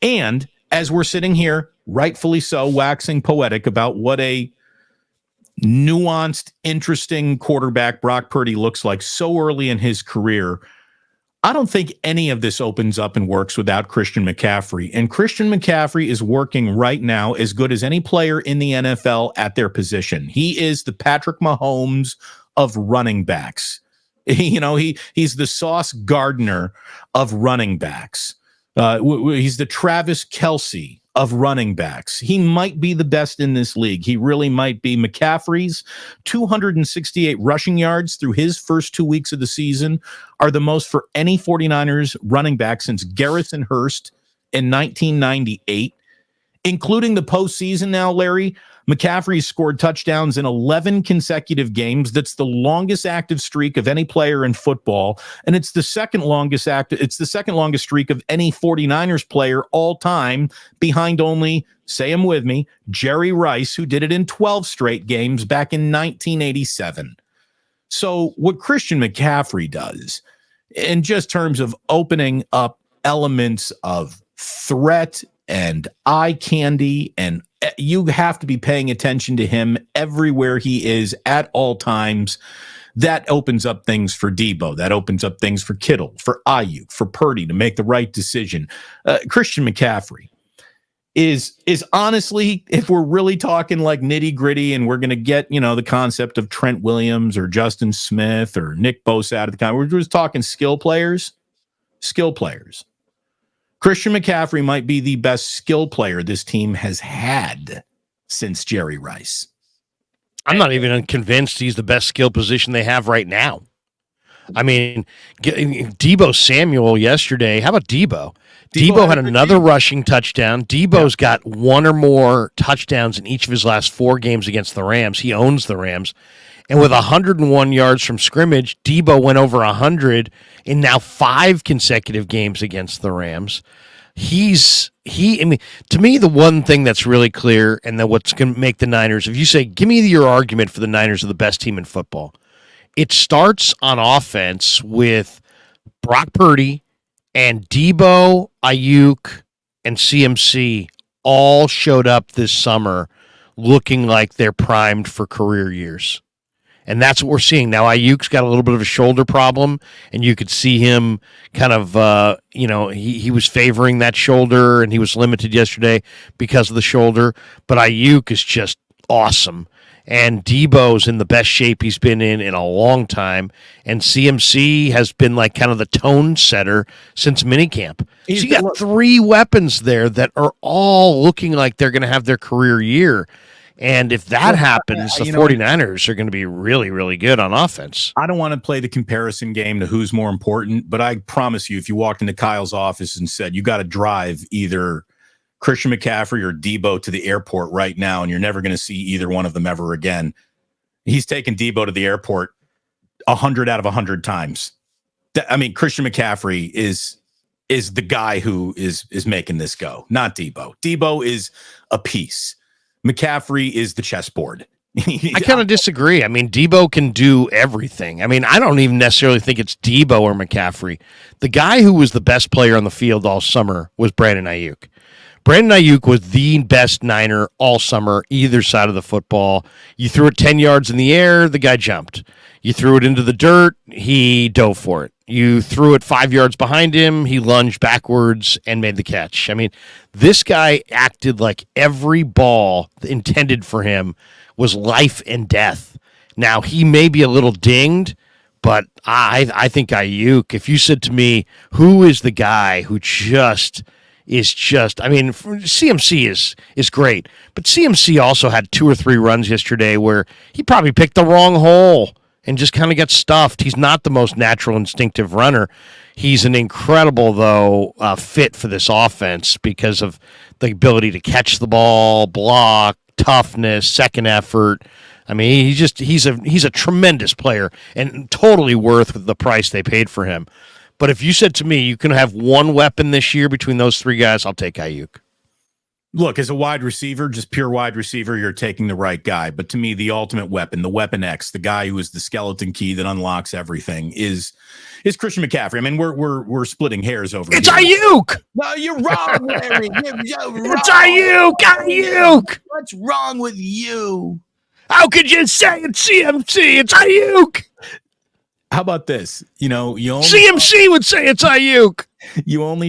And as we're sitting here, rightfully so, waxing poetic about what a nuanced, interesting quarterback Brock Purdy looks like so early in his career, I don't think any of this opens up and works without Christian McCaffrey. And Christian McCaffrey is working right now as good as any player in the NFL at their position. He is the Patrick Mahomes of running backs. He's the Sauce Gardner of running backs. He's the Travis Kelce of running backs. He might be the best in this league. He really might be. McCaffrey's 268 rushing yards through his first 2 weeks of the season are the most for any 49ers running back since Garrison Hurst in 1998. Including the postseason now, Larry, McCaffrey scored touchdowns in 11 consecutive games. That's the longest active streak of any player in football, and it's the second longest streak of any 49ers player all time, behind only, say them with me, Jerry Rice, who did it in 12 straight games back in 1987. So what Christian McCaffrey does, in just terms of opening up elements of threat and eye candy, and you have to be paying attention to him everywhere he is at all times. That opens up things for Deebo. That opens up things for Kittle, for Ayuk, for Purdy to make the right decision. Christian McCaffrey is honestly, if we're really talking like nitty gritty and we're going to get, the concept of Trent Williams or Justin Smith or Nick Bosa out of the kind, we're just talking skill players. Christian McCaffrey might be the best skill player this team has had since Jerry Rice. I'm not even convinced he's the best skill position they have right now. I mean, Deebo Samuel yesterday. How about Deebo? Deebo had another rushing touchdown. Deebo's got one or more touchdowns in each of his last 4 games against the Rams. He owns the Rams. And with 101 yards from scrimmage, Deebo went over 100 in now 5 consecutive games against the Rams. I mean, to me, the one thing that's really clear, and that what's going to make the Niners, if you say, give me your argument for the Niners are the best team in football, it starts on offense with Brock Purdy and Deebo, Ayuk, and CMC all showed up this summer looking like they're primed for career years. And that's what we're seeing. Now, Ayuk's got a little bit of a shoulder problem, and you could see him kind of, he was favoring that shoulder, and he was limited yesterday because of the shoulder. But Ayuk is just awesome. And Deebo's in the best shape he's been in a long time. And CMC has been like kind of the tone setter since minicamp. So you got 3 weapons there that are all looking like they're going to have their career year. And if that happens, the 49ers are going to be really, really good on offense. I don't want to play the comparison game to who's more important, but I promise you, if you walked into Kyle's office and said, you got to drive either Christian McCaffrey or Deebo to the airport right now, and you're never going to see either one of them ever again, he's taken Deebo to the airport 100 out of 100 times. I mean, Christian McCaffrey is the guy who is making this go, not Deebo. Deebo is a piece. McCaffrey is the chessboard. I kind of disagree. I mean, Deebo can do everything. I mean, I don't even necessarily think it's Deebo or McCaffrey. The guy who was the best player on the field all summer was Brandon Ayuk. Brandon Ayuk was the best Niner all summer, either side of the football. You threw it 10 yards in the air, the guy jumped. You threw it into the dirt, he dove for it. You threw it 5 yards behind him, he lunged backwards and made the catch. I mean, this guy acted like every ball intended for him was life and death. Now, he may be a little dinged, but I think Ayuk, if you said to me, who is the guy who I mean, CMC is great, but CMC also had 2 or 3 runs yesterday where he probably picked the wrong hole and just kind of got stuffed. He's not the most natural, instinctive runner. He's an incredible, though, fit for this offense because of the ability to catch the ball, block, toughness, second effort. I mean, he's a tremendous player and totally worth the price they paid for him. But if you said to me you can have one weapon this year between those 3 guys, I'll take Ayuk. Look, as a wide receiver, just pure wide receiver, you're taking the right guy. But to me, the ultimate weapon, the weapon X, the guy who is the skeleton key that unlocks everything, is Christian McCaffrey. I mean, we're splitting hairs over. It's here. Ayuk. No, you're wrong, Larry. You're wrong. It's Ayuk. Ayuk. What's wrong with you? How could you say it's CMC? It's Ayuk. How about this? You only CMC would say it's Ayuk. You only